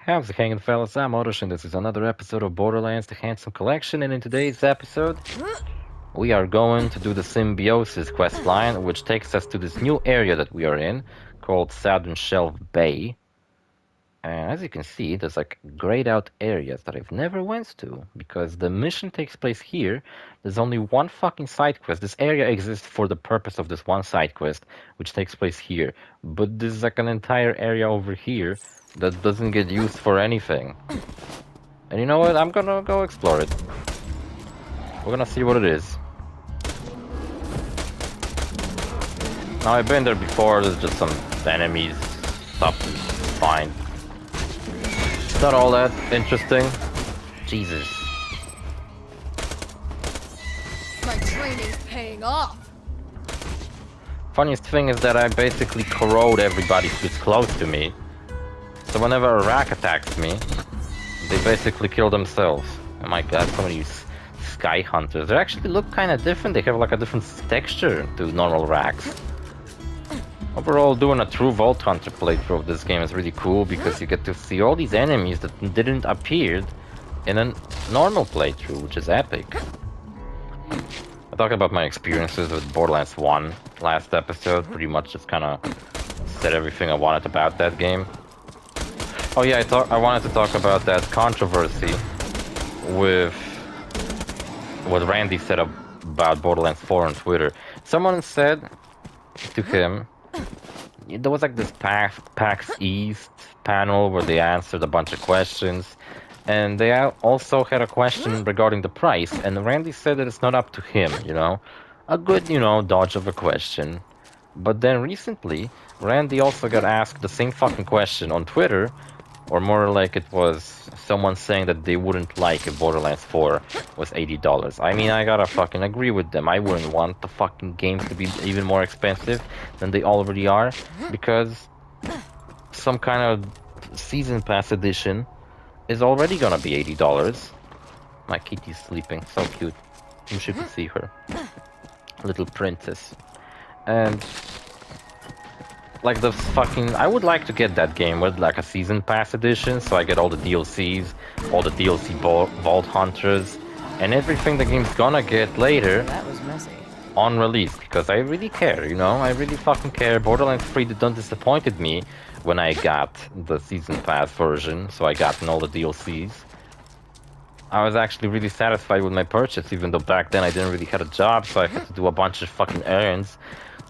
How's it hanging, fellas? I'm OrosZ, and this is another episode of Borderlands The Handsome Collection, and in today's episode, we are going to do the Symbiosis quest line, which takes us to this new area that we are in, called Southern Shelf Bay. And as you can see, there's like grayed out areas that I've never went to, because the mission takes place here. There's only one fucking side quest. This area exists for the purpose of this one side quest, which takes place here. But there's like an entire area over here that doesn't get used for anything. And you know what? I'm gonna go explore it. We're gonna see what it is. Now, I've been there before. There's just some enemies, stuff to find. Not all that interesting. Jesus. My training's paying off. Funniest thing is that I basically corrode everybody who gets close to me. So whenever a rack attacks me, they basically kill themselves. Oh my god, some of these sky hunters. They actually look kind of different. They have like a different texture to normal racks. Overall, doing a true Vault Hunter playthrough of this game is really cool because you get to see all these enemies that didn't appear in a normal playthrough, which is epic. I talked about my experiences with Borderlands 1 last episode, pretty much just kind of said everything I wanted about that game. Oh yeah, I wanted to talk about that controversy with what Randy said about Borderlands 4 on Twitter. Someone said to him, there was like this PAX East panel where they answered a bunch of questions, and they also had a question regarding the price, and Randy said that it's not up to him, you know? A good, dodge of a question. But then recently, Randy also got asked the same fucking question on Twitter, or more like it was someone saying that they wouldn't like if Borderlands 4 was $80. I mean, I gotta fucking agree with them. I wouldn't want the fucking games to be even more expensive than they already are, because some kind of season pass edition is already gonna be $80. My kitty's sleeping, so cute. You should see her. Little princess. And like the fucking, I would like to get that game with like a season pass edition, so I get all the DLCs, all the DLC Vault Hunters, and everything the game's gonna get later. That was messy. On release, because I really care, I really fucking care. Borderlands 3 done disappointed me when I got the season pass version, so I got all the DLCs. I was actually really satisfied with my purchase, even though back then I didn't really have a job, so I had to do a bunch of fucking errands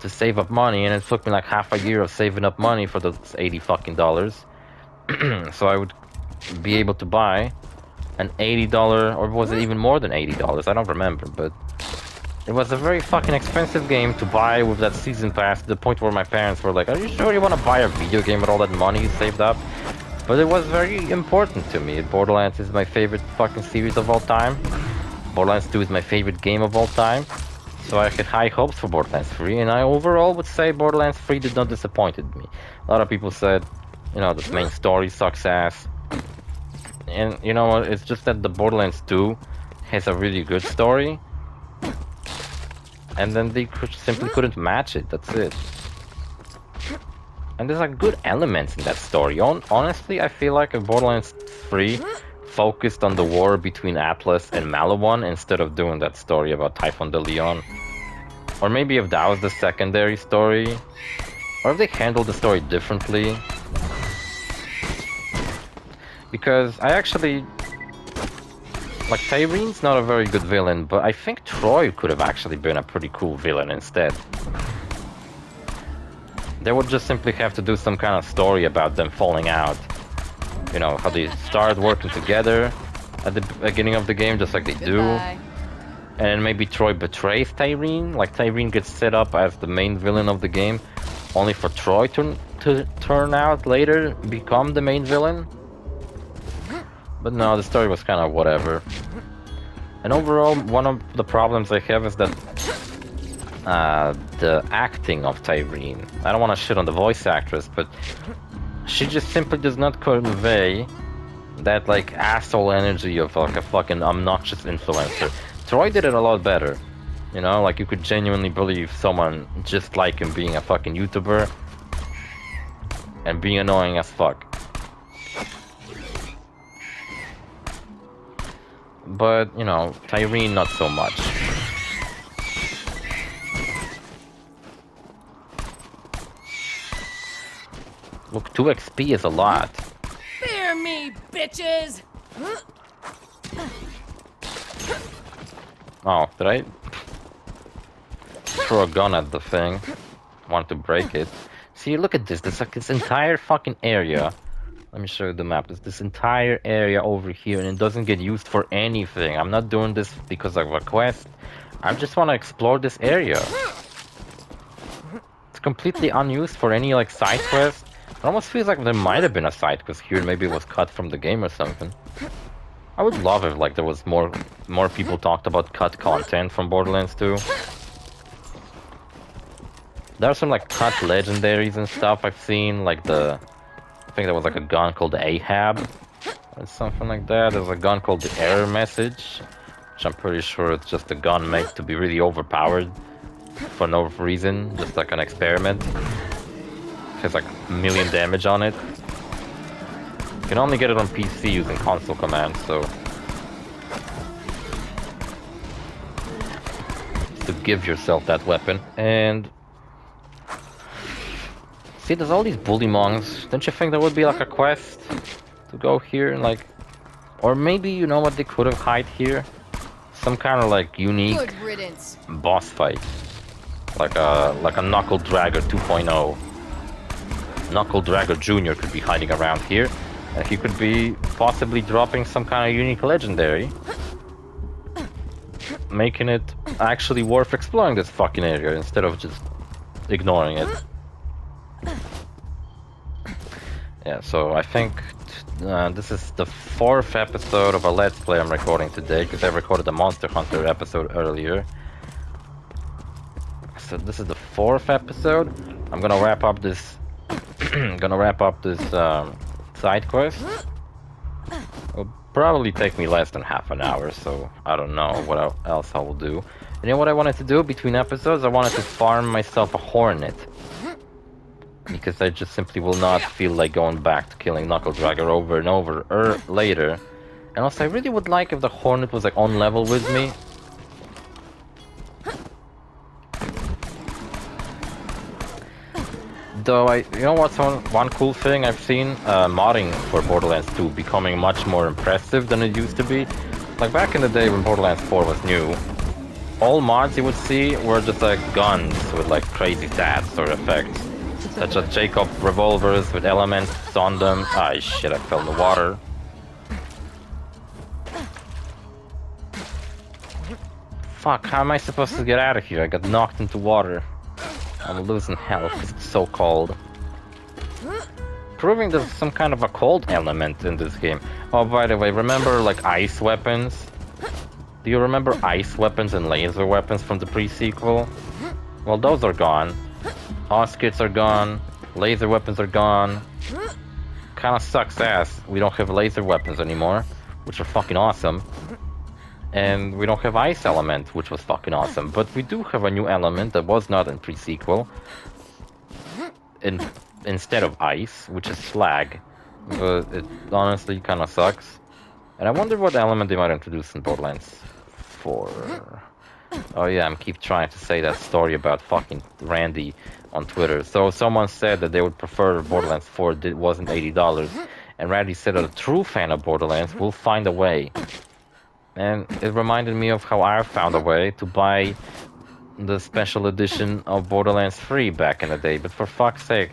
to save up money, and it took me like half a year of saving up money for those $80 fucking dollars. So I would be able to buy an $80, or was it even more than $80? I don't remember, but it was a very fucking expensive game to buy with that season pass, to the point where my parents were like, are you sure you want to buy a video game with all that money you saved up? But it was very important to me. Borderlands is my favorite fucking series of all time. Borderlands 2 is my favorite game of all time. So I had high hopes for Borderlands 3, and I overall would say Borderlands 3 did not disappoint me. A lot of people said, the main story sucks ass. And you know what, it's just that the Borderlands 2 has a really good story. And then they simply couldn't match it, that's it. And there's like good elements in that story. Honestly, I feel like if Borderlands 3 focused on the war between Atlas and Maliwan instead of doing that story about Typhon de Leon. Or maybe if that was the secondary story. Or if they handled the story differently. Because I actually... Like, Tyrene's not a very good villain, but I think Troy could have actually been a pretty cool villain instead. They would just simply have to do some kind of story about them falling out. How they start working together at the beginning of the game, just like they do. And maybe Troy betrays Tyrene, like Tyrene gets set up as the main villain of the game, only for Troy to turn out later, become the main villain. But no, the story was kind of whatever. And overall, one of the problems I have is that the acting of Tyrene. I don't want to shit on the voice actress, but she just simply does not convey that like asshole energy of like a fucking obnoxious influencer. Troy did it a lot better. Like you could genuinely believe someone just like him being a fucking YouTuber and being annoying as fuck. but, you know, Tyrene not so much. Look, 2 XP is a lot. Fear me, bitches! Oh, did I throw a gun at the thing? Want to break it. See, look at this. There's like this entire fucking area. Let me show you the map. There's this entire area over here, and it doesn't get used for anything. I'm not doing this because of a quest. I just want to explore this area. It's completely unused for any, like, side quest. It almost feels like there might have been a side quest here. Maybe it was cut from the game or something. I would love if, like, there was more people talked about cut content from Borderlands 2. There are some, like, cut legendaries and stuff I've seen, like I think there was, like, a gun called the Ahab, or something like that. There's a gun called the Error Message, which I'm pretty sure it's just a gun made to be really overpowered for no reason, just like an experiment. It has, like, 1,000,000 damage on it. You can only get it on PC using console commands, so... to give yourself that weapon. And... see, there's all these bullymongs. Don't you think there would be, like, a quest to go here and, like... or maybe, you know what they could have hide here? Some kind of, like, unique Good riddance. boss fight. Like a Knuckle Dragger 2.0. Knuckle Dragger Jr. could be hiding around here. And he could be possibly dropping some kind of unique legendary. Making it actually worth exploring this fucking area instead of just ignoring it. Yeah, so I think this is the 4th episode of a Let's Play I'm recording today, because I recorded a Monster Hunter episode earlier. So this is the 4th episode. I'm gonna wrap up this side quest. It'll probably take me less than half an hour, so I don't know what else I will do. You know what I wanted to do between episodes? I wanted to farm myself a Hornet. Because I just simply will not feel like going back to killing Knuckle Dragger over and over later. And also, I really would like if the Hornet was, like, on level with me. Though, you know what's one cool thing I've seen? Modding for Borderlands 2 becoming much more impressive than it used to be. Like, back in the day when Borderlands 4 was new, all mods you would see were just, like, guns with, like, crazy stats or effects. Such as Jacob revolvers with elements on them. Ah, shit, I fell in the water. Fuck, how am I supposed to get out of here? I got knocked into water. I'm losing health because it's so cold. Proving there's some kind of a cold element in this game. Oh, by the way, remember, like, ice weapons? Do you remember ice weapons and laser weapons from the pre-sequel? Well, those are gone. OrosZ kits are gone. Laser weapons are gone. Kinda sucks ass. We don't have laser weapons anymore, which are fucking awesome. And we don't have ice element, which was fucking awesome. But we do have a new element that was not in pre-sequel. Instead of ice, which is slag. But it honestly kinda sucks. And I wonder what element they might introduce in Borderlands 4. Oh yeah, I'm keep trying to say that story about fucking Randy on Twitter. So someone said that they would prefer Borderlands 4 wasn't $80. And Randy said that a true fan of Borderlands will find a way. And it reminded me of how I found a way to buy the special edition of Borderlands 3 back in the day. But for fuck's sake,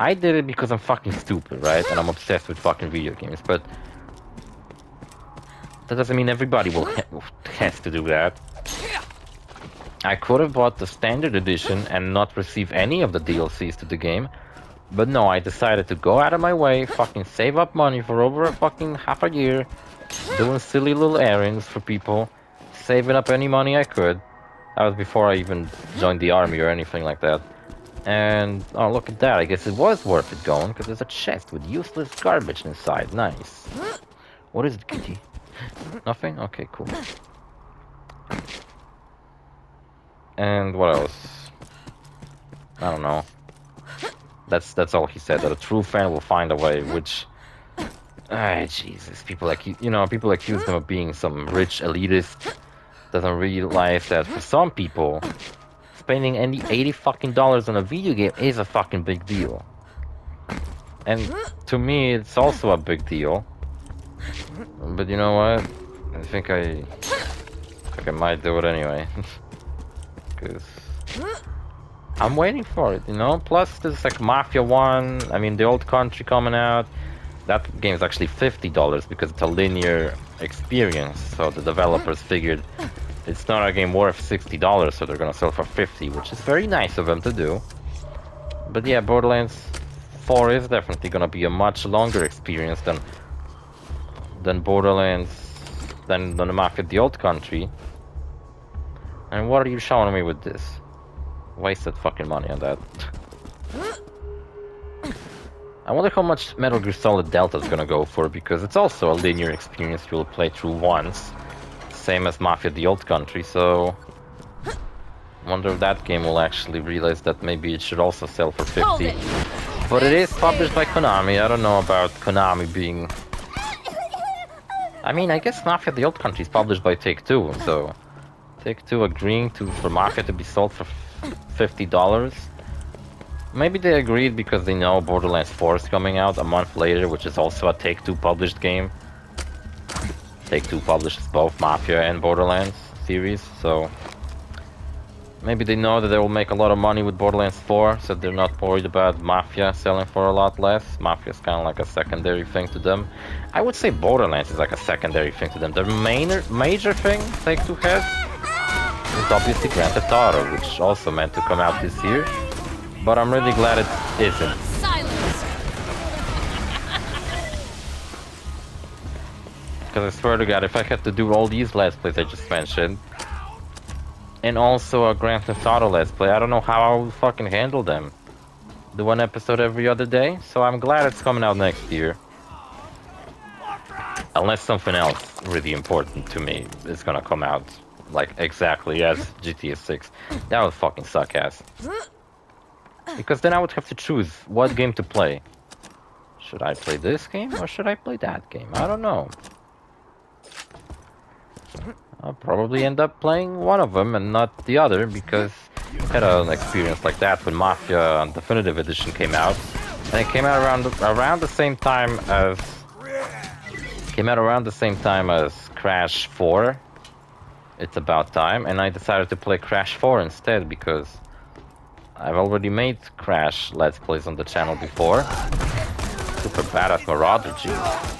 I did it because I'm fucking stupid, right? And I'm obsessed with fucking video games, but that doesn't mean everybody has to do that. I could have bought the standard edition and not receive any of the DLCs to the game, but no, I decided to go out of my way, fucking save up money for over a fucking half a year, doing silly little errands for people, saving up any money I could. That was before I even joined the army or anything like that. And, oh, look at that, I guess it was worth it going, because there's a chest with useless garbage inside. Nice. What is it, kitty? Nothing? Okay, cool. And what else? I don't know. That's all he said, that a true fan will find a way, which Ah, Jesus. People like people accuse them of being some rich elitist. Doesn't realize that for some people, spending any $80 fucking on a video game is a fucking big deal. And to me, it's also a big deal. But you know what? I think I might do it anyway. Because I'm waiting for it, you know? Plus, there's like Mafia 1, I mean, the Old Country coming out. That game is actually $50 because it's a linear experience. So the developers figured it's not a game worth $60, so they're gonna sell for $50, which is very nice of them to do. But yeah, Borderlands 4 is definitely gonna be a much longer experience than Borderlands, than the Mafia the Old Country. And what are you showing me with this? Wasted fucking money on that. I wonder how much Metal Gear Solid Delta is gonna go for, because it's also a linear experience you'll play through once. Same as Mafia the Old Country, so... I wonder if that game will actually realize that maybe it should also sell for 50. But it is published by Konami. I don't know about Konami being... I mean, I guess Mafia the Old Country is published by Take-Two, so... Take-Two agreeing for Mafia to be sold for $50. Maybe they agreed because they know Borderlands 4 is coming out a month later, which is also a Take-Two published game. Take-Two publishes both Mafia and Borderlands series, so... Maybe they know that they will make a lot of money with Borderlands 4, so they're not worried about Mafia selling for a lot less. Mafia is kind of like a secondary thing to them. I would say Borderlands is like a secondary thing to them. The major thing Take-Two has is obviously Grand Theft Auto, which also meant to come out this year. But I'm really glad it isn't. Silence. Because I swear to God, if I had to do all these Let's Plays I just mentioned, and also a Grand Theft Auto Let's Play, I don't know how I will fucking handle them. Do one episode every other day, so I'm glad it's coming out next year. Unless something else really important to me is gonna come out, like exactly as GTA 6. That would fucking suck ass. Because then I would have to choose what game to play. Should I play this game or should I play that game? I don't know. I'll probably end up playing one of them and not the other, because I had an experience like that when Mafia Definitive Edition came out. And it came out around the same time as... Crash 4. It's about time, and I decided to play Crash 4 instead, because I've already made Crash Let's Plays on the channel before. Super badass Marauder, jeez.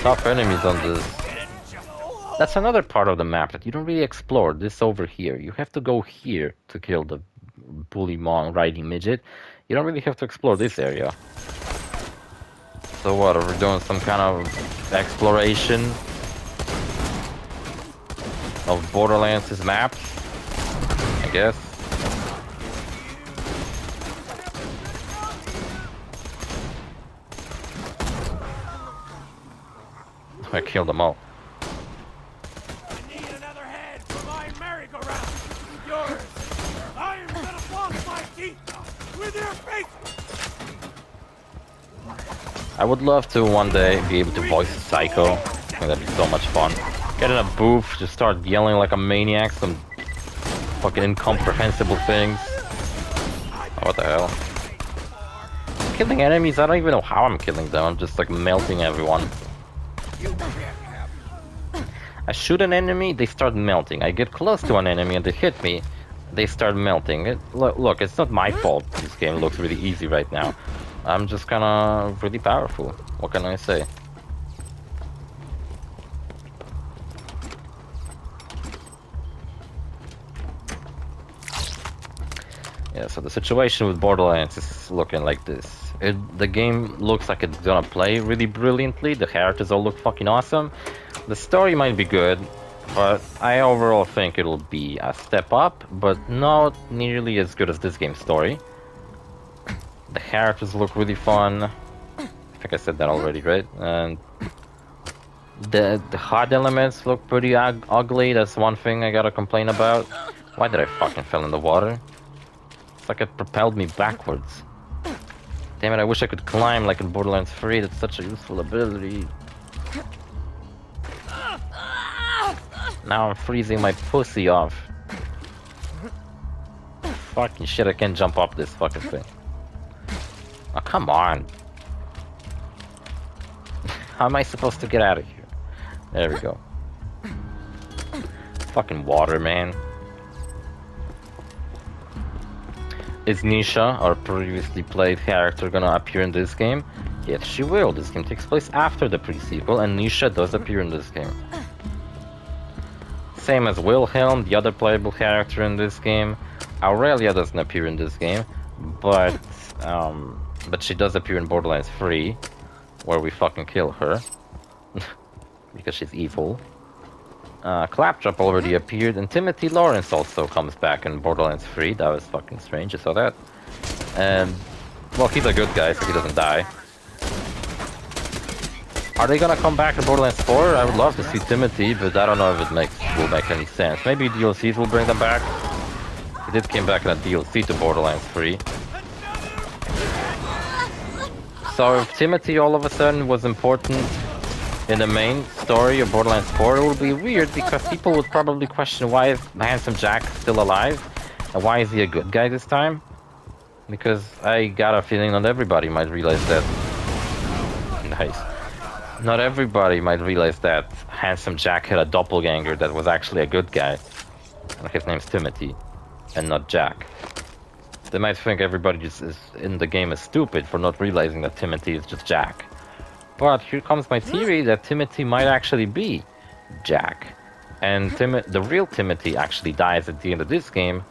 Tough enemies on this. That's another part of the map that you don't really explore. This over here. You have to go here to kill the bully mon riding midget. You don't really have to explore this area. So what, are we doing some kind of exploration of Borderlands' maps? I guess. I killed them all. I need another head for my merry-go-round. Yours. I am gonna floss my teeth with your face. I would love to one day be able to voice Psycho. I think that'd be so much fun. Get in a booth, just start yelling like a maniac, some fucking incomprehensible things. Oh, what the hell? Killing enemies, I don't even know how I'm killing them. I'm just like melting everyone. I shoot an enemy, they start melting. I get close to an enemy and they hit me, they start melting. Look, it's not my fault this game looks really easy right now. I'm just kinda really powerful. What can I say? Yeah, so the situation with Borderlands is looking like this. The game looks like it's gonna play really brilliantly. The characters all look fucking awesome. The story might be good, but I overall think it'll be a step up, but not nearly as good as this game's story. The characters look really fun. I think I said that already, right? And the HUD elements look pretty ugly. That's one thing I gotta complain about. Why did I fucking fell in the water? It's like it propelled me backwards. Damn it, I wish I could climb like in Borderlands 3. That's such a useful ability. Now I'm freezing my pussy off. Fucking shit, I can't jump up this fucking thing. Oh, come on. How am I supposed to get out of here? There we go. Fucking water, man. Is Nisha, our previously played character, gonna appear in this game? Yes, she will. This game takes place after the pre-sequel, and Nisha does appear in this game. Same as Wilhelm, the other playable character in this game. Aurelia doesn't appear in this game, but she does appear in Borderlands 3, where we fucking kill her. Because she's evil. Claptrap already appeared, and Timothy Lawrence also comes back in Borderlands 3. That was fucking strange, I saw that. And, well, he's a good guy, so he doesn't die. Are they gonna come back in Borderlands 4? I would love to see Timothy, but I don't know if it will make any sense. Maybe DLCs will bring them back. He did came back in a DLC to Borderlands 3. So if Timothy all of a sudden was important in the main story of Borderlands 4, it would be weird because people would probably question why is Handsome Jack still alive? And why is he a good guy this time? Because I got a feeling not everybody might realize that. Nice. Not everybody might realize that Handsome Jack had a doppelganger that was actually a good guy. And his name's Timothy, and not Jack. They might think everybody just is in the game is stupid for not realizing that Timothy is just Jack. But here comes my theory that Timothy might actually be Jack. And the real Timothy actually dies at the end of this game,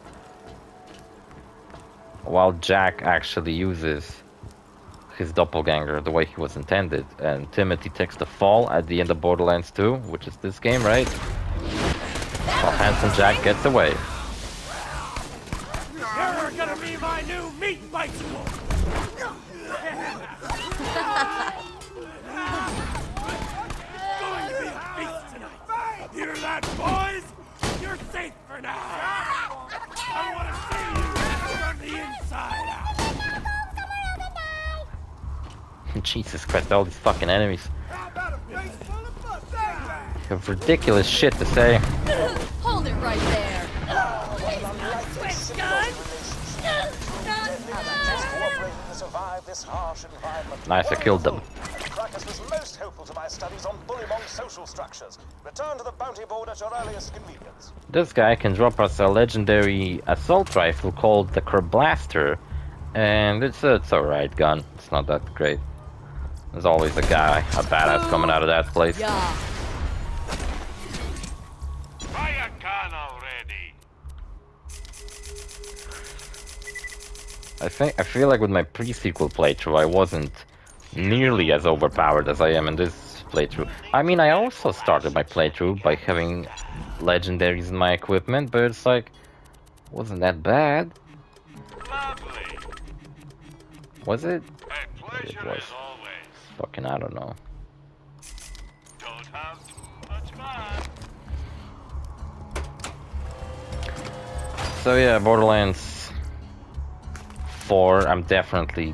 while Jack actually uses his doppelganger the way he was intended. And Timothy takes the fall at the end of Borderlands 2, which is this game, right? While Handsome Jack gets away. You're gonna be my new meat bicycle! Going to be a feast tonight! Hear that, boys? You're safe for now! I want to see you from the inside out! Jesus Christ, all these fucking enemies. How about a face full of butt? You have ridiculous shit to say. Hold it right there. Switch gun. Nice, I killed them. Crackus was most helpful to my studies on bullymong social structures. Return to the bounty board at your earliest convenience. This guy can drop us a legendary assault rifle called the Kerblaster, and it's alright gun. It's not that great. There's always a guy, a badass coming out of that place. Yeah. Fire gun already! I feel like with my pre-sequel playthrough, I wasn't nearly as overpowered as I am in this playthrough. I mean, I also started my playthrough by having legendaries in my equipment, but it's like, wasn't that bad. Lovely! Was it? A pleasure was. as always. Fucking, I don't know. Don't have too much fun. So yeah, Borderlands 4, I'm definitely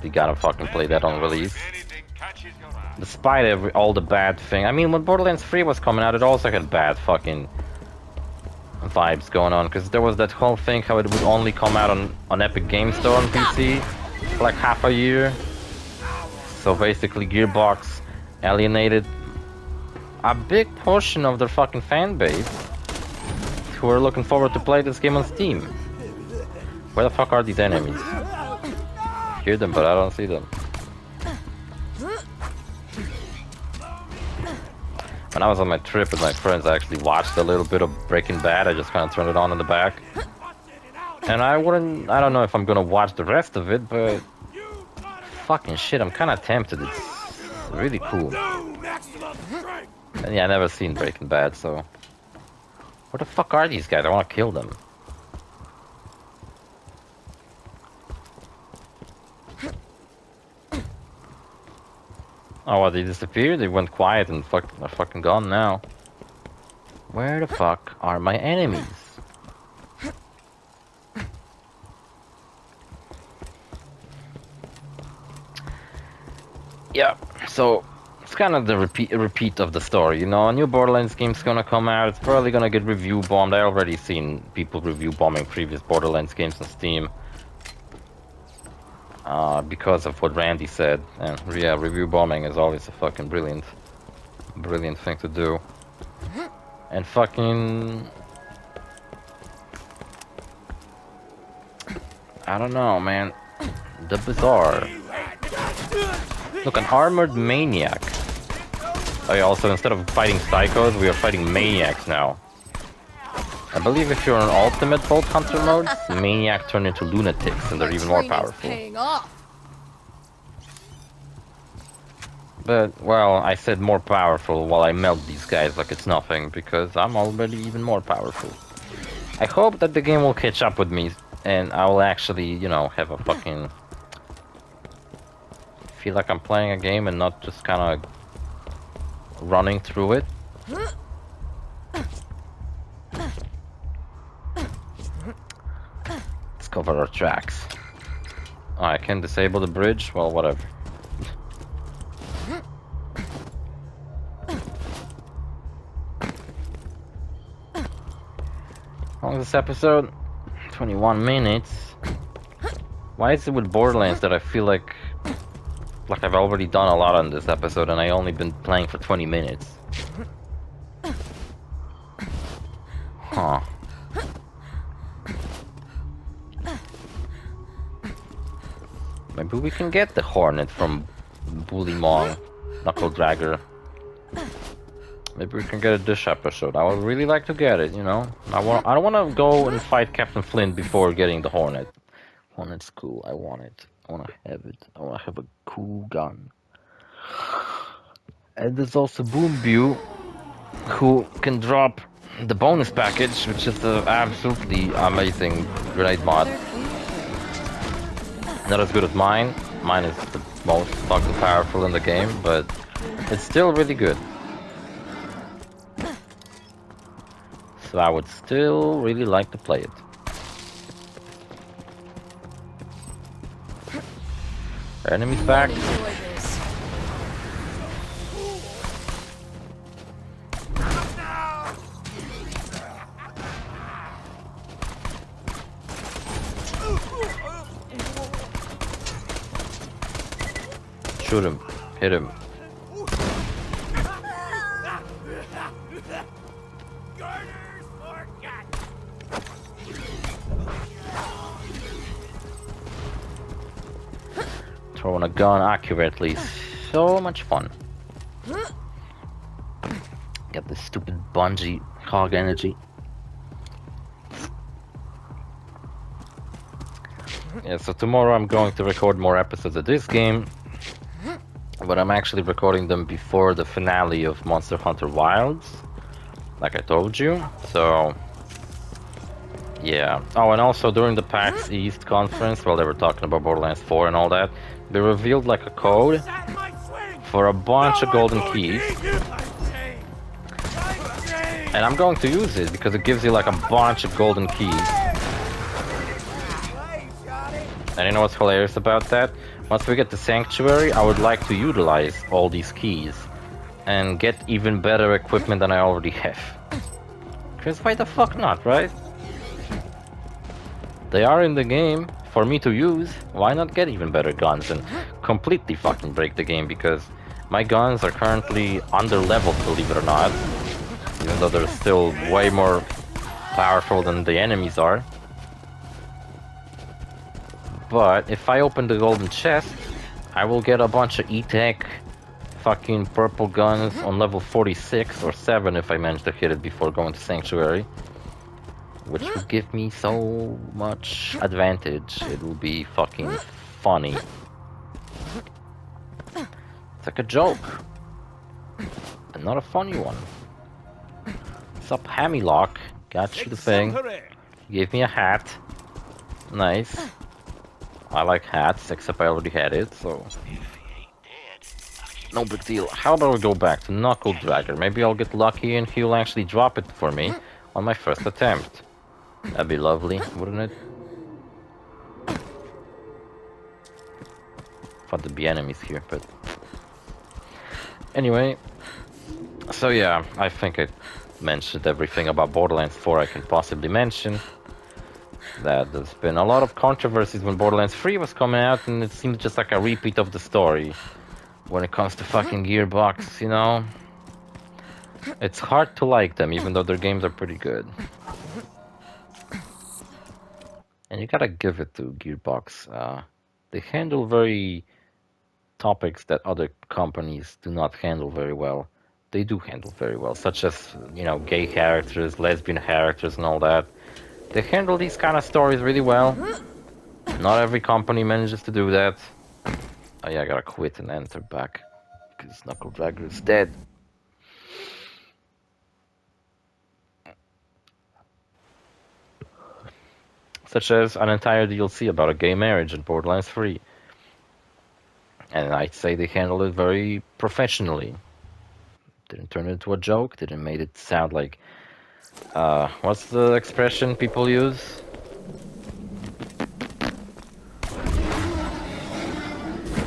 gonna fucking play that on release. If anything catches your eye. Despite all the bad thing. I mean, when Borderlands 3 was coming out, it also had bad fucking vibes going on, because there was that whole thing how it would only come out on Epic Game Store on PC for like half a year. So basically Gearbox alienated a big portion of their fucking fan base who are looking forward to play this game on Steam. Where the fuck are these enemies? I hear them, but I don't see them. When I was on my trip with my friends, I actually watched a little bit of Breaking Bad. I just kind of turned it on in the back. And I don't know if I'm gonna watch the rest of it, but fucking shit, I'm kind of tempted. It's really cool. And yeah, I never seen Breaking Bad, so... Where the fuck are these guys? I want to kill them. Oh, what, they disappeared? They went quiet and are fucking gone now. Where the fuck are my enemies? Yeah, so it's kind of the repeat of the story, you know. A new Borderlands game's gonna come out. It's probably gonna get review bombed. I already seen people review bombing previous Borderlands games on Steam because of what Randy said. And yeah, review bombing is always a fucking brilliant thing to do. And fucking, I don't know, man. The bizarre. Look, an armored maniac. Oh yeah, also instead of fighting psychos, we are fighting maniacs now. I believe if you're in ultimate Bolt Hunter mode, maniac turn into lunatics and they're even more powerful. Paying off. But, well, I said more powerful while I melt these guys like it's nothing, because I'm already even more powerful. I hope that the game will catch up with me, and I will actually, you know, have a fucking... feel like I'm playing a game and not just kind of running through it. Let's cover our tracks. Oh, I can disable the bridge? Well, whatever. How long is this episode? 21 minutes. Why is it with Borderlands that I feel like I've already done a lot on this episode and I only been playing for 20 minutes? Huh. Maybe we can get the Hornet from Bully Mong, Knuckle Dragger. Maybe we can get it this episode. I would really like to get it, you know? I don't want to go and fight Captain Flint before getting the Hornet. Hornet's cool. I want it. I want to have it. I want to have a cool gun. And there's also Boombew, who can drop the bonus package, which is the absolutely amazing grenade mod. Not as good as mine. Mine is the most fucking powerful in the game, but it's still really good. So I would still really like to play it. Are enemies back? Shoot him. Hit him. Throwing a gun accurately is so much fun. Get this stupid bungee hog energy. Yeah, so tomorrow I'm going to record more episodes of this game, but I'm actually recording them before the finale of Monster Hunter Wilds, like I told you. So yeah. Oh, and also during the PAX East conference, while they were talking about Borderlands 4 and all that, they revealed like a code for a bunch of golden keys. And I'm going to use it because it gives you like a bunch of golden keys. And you know what's hilarious about that? Once we get the Sanctuary, I would like to utilize all these keys and get even better equipment than I already have. Because why the fuck not, right? They are in the game for me to use. Why not get even better guns and completely fucking break the game? Because my guns are currently under-leveled, believe it or not. Even though they're still way more powerful than the enemies are. But if I open the golden chest, I will get a bunch of E-Tech fucking purple guns on level 46 or 7 if I manage to hit it before going to Sanctuary. Which will give me so much advantage. It will be fucking funny. It's like a joke. And not a funny one. What's up, Hammerlock? Got you the thing. Gave me a hat. Nice. I like hats, except I already had it, so... no big deal. How about we go back to Knuckle Dragger? Maybe I'll get lucky and he'll actually drop it for me on my first attempt. That'd be lovely, wouldn't it? Thought there'd be enemies here, but Anyway, so yeah, I think I mentioned everything about Borderlands 4 I can possibly mention. That there's been a lot of controversies when Borderlands 3 was coming out, and it seemed just like a repeat of the story when it comes to fucking Gearbox, you know? It's hard to like them, even though their games are pretty good. And you gotta give it to Gearbox. They handle very topics that other companies do not handle very well. They do handle very well, such as, you know, gay characters, lesbian characters, and all that. They handle these kind of stories really well. Not every company manages to do that. Oh yeah, I gotta quit and enter back, because Knuckle Dragger is dead. Such as an entire DLC about a gay marriage in Borderlands 3. And I'd say they handled it very professionally. Didn't turn it into a joke, didn't make it sound like... what's the expression people use?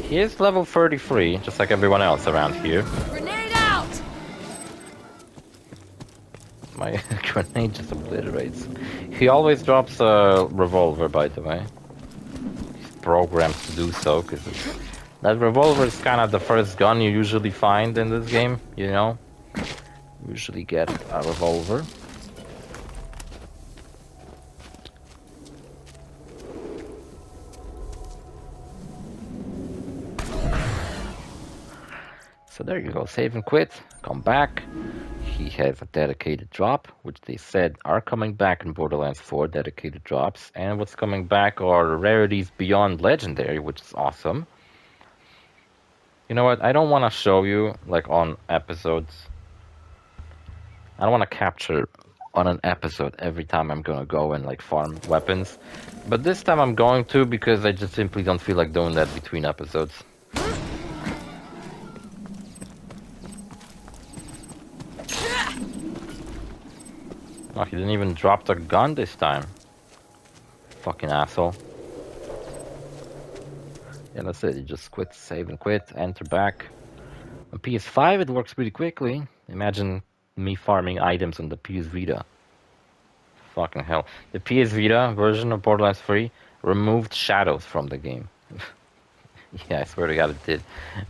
He is level 33, just like everyone else around here. Grenade out! My grenade just obliterates. He always drops a revolver, by the way. He's programmed to do so, because that revolver is kind of the first gun you usually find in this game, you know? You usually get a revolver. So there you go, save and quit, come back. He has a dedicated drop, which they said are coming back in Borderlands 4, dedicated drops. And what's coming back are rarities beyond legendary, which is awesome. You know what, I don't want to show you, like, on episodes. I don't want to capture on an episode every time I'm gonna go and, like, farm weapons. But this time I'm going to, because I just simply don't feel like doing that between episodes. Oh, he didn't even drop the gun this time. Fucking asshole. Yeah, that's it. You just quit, save and quit, enter back. On PS5 it works pretty quickly. Imagine me farming items on the PS Vita. Fucking hell. The PS Vita version of Borderlands 3 removed shadows from the game. Yeah, I swear to God it did.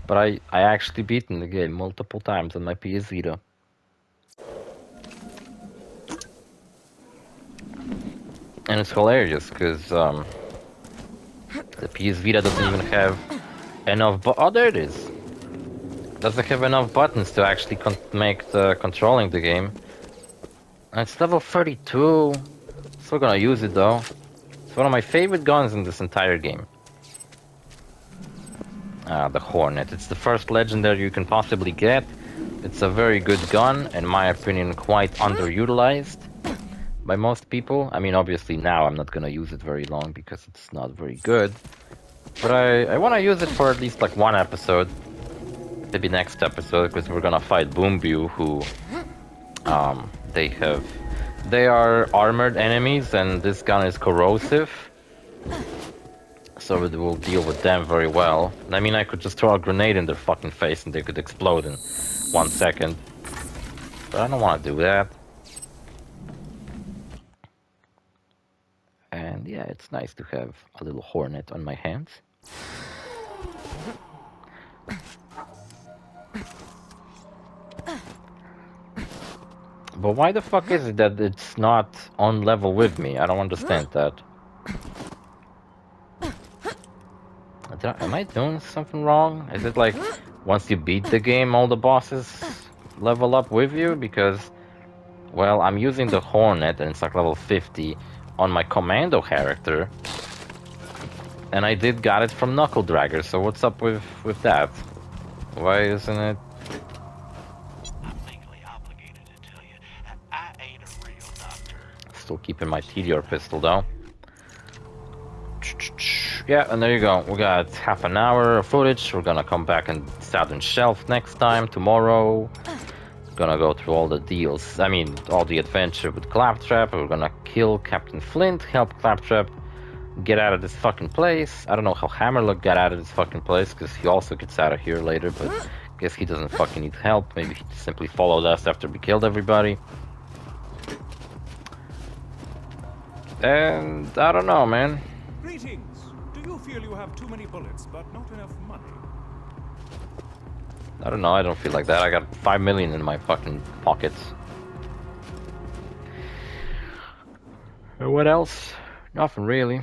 But I actually beaten the game multiple times on my PS Vita. And it's hilarious, because the PS Vita doesn't even have enough... Oh, there it is! Doesn't have enough buttons to actually make the controlling the game. And it's level 32. Still gonna use it, though. It's one of my favorite guns in this entire game. The Hornet. It's the first legendary you can possibly get. It's a very good gun, in my opinion, quite underutilized by most people. I mean, obviously now I'm not gonna use it very long because it's not very good. But I want to use it for at least like one episode. Maybe next episode, because we're gonna fight Boomview, who they are armored enemies, and this gun is corrosive. So it will deal with them very well. I mean, I could just throw a grenade in their fucking face and they could explode in 1 second. But I don't want to do that. And yeah, it's nice to have a little Hornet on my hands. But why the fuck is it that it's not on level with me? I don't understand that. Am I doing something wrong? Is it like, once you beat the game, all the bosses level up with you? Because, well, I'm using the Hornet, and it's like level 50 on my Commando character. And I did got it from Knuckle Dragger, so what's up with that? Why isn't it? I'm legally obligated to tell you that I ain't a real doctor. Still keeping my TDR pistol, though. Yeah, and there you go. We got half an hour of footage. We're gonna come back and Southern Shelf next time, tomorrow. Gonna go through all the deals. I mean, all the adventure with Claptrap. We're gonna kill Captain Flint, help Claptrap get out of this fucking place. I don't know how Hammerlock got out of this fucking place, because he also gets out of here later, but Guess he doesn't fucking need help. Maybe he simply followed us after we killed everybody. And I don't know, man. Greetings. Do you feel you have too many bullets but not enough money? I don't know. I don't feel like that. I got 5 million in my fucking pockets. What else? Nothing really.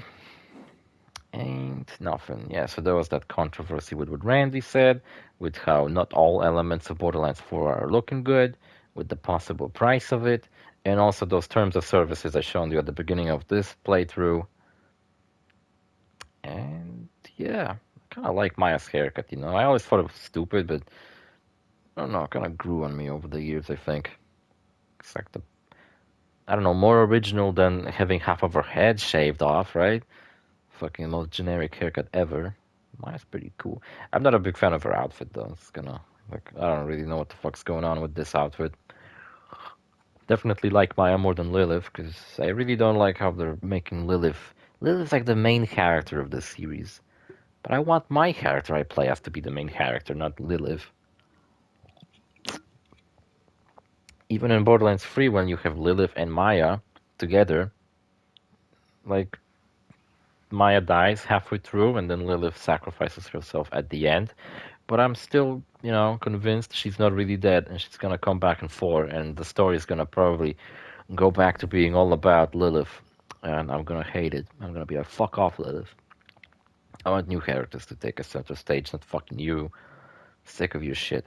Ain't nothing. Yeah, so there was that controversy with what Randy said, with how not all elements of Borderlands 4 are looking good, with the possible price of it, and also those terms of services I showed you at the beginning of this playthrough. And yeah, I kind of like Maya's haircut, you know. I always thought it was stupid, but I don't know, it kind of grew on me over the years, I think. It's like the, I don't know, more original than having half of her head shaved off, right? Fucking most generic haircut ever. Maya's pretty cool. I'm not a big fan of her outfit though. It's gonna like I don't really know what the fuck's going on with this outfit. Definitely like Maya more than Lilith because I really don't like how they're making Lilith. Lilith's like the main character of this series, but I want my character I play as to be the main character, not Lilith. Even in Borderlands 3, when you have Lilith and Maya together, like Maya dies halfway through, and then Lilith sacrifices herself at the end. But I'm still, you know, convinced she's not really dead, and she's gonna come back in 4, and the story is gonna probably go back to being all about Lilith, and I'm gonna hate it. I'm gonna be like, fuck off, Lilith. I want new characters to take a center stage, not fucking you. Sick of your shit.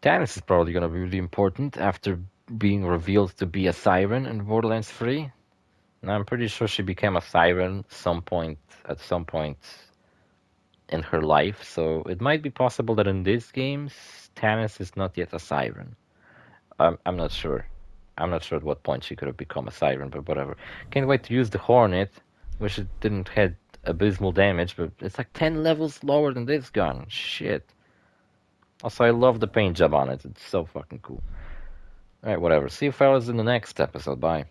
Tannis is probably gonna be really important after being revealed to be a siren in Borderlands 3. And I'm pretty sure she became a siren at some point in her life, so it might be possible that in these games, Tannis is not yet a siren. I'm not sure. I'm not sure at what point she could have become a siren, but whatever. Can't wait to use the Hornet, which it didn't had abysmal damage, but it's like 10 levels lower than this gun. Shit. Also, I love the paint job on it. It's so fucking cool. Alright, whatever. See you fellas in the next episode. Bye.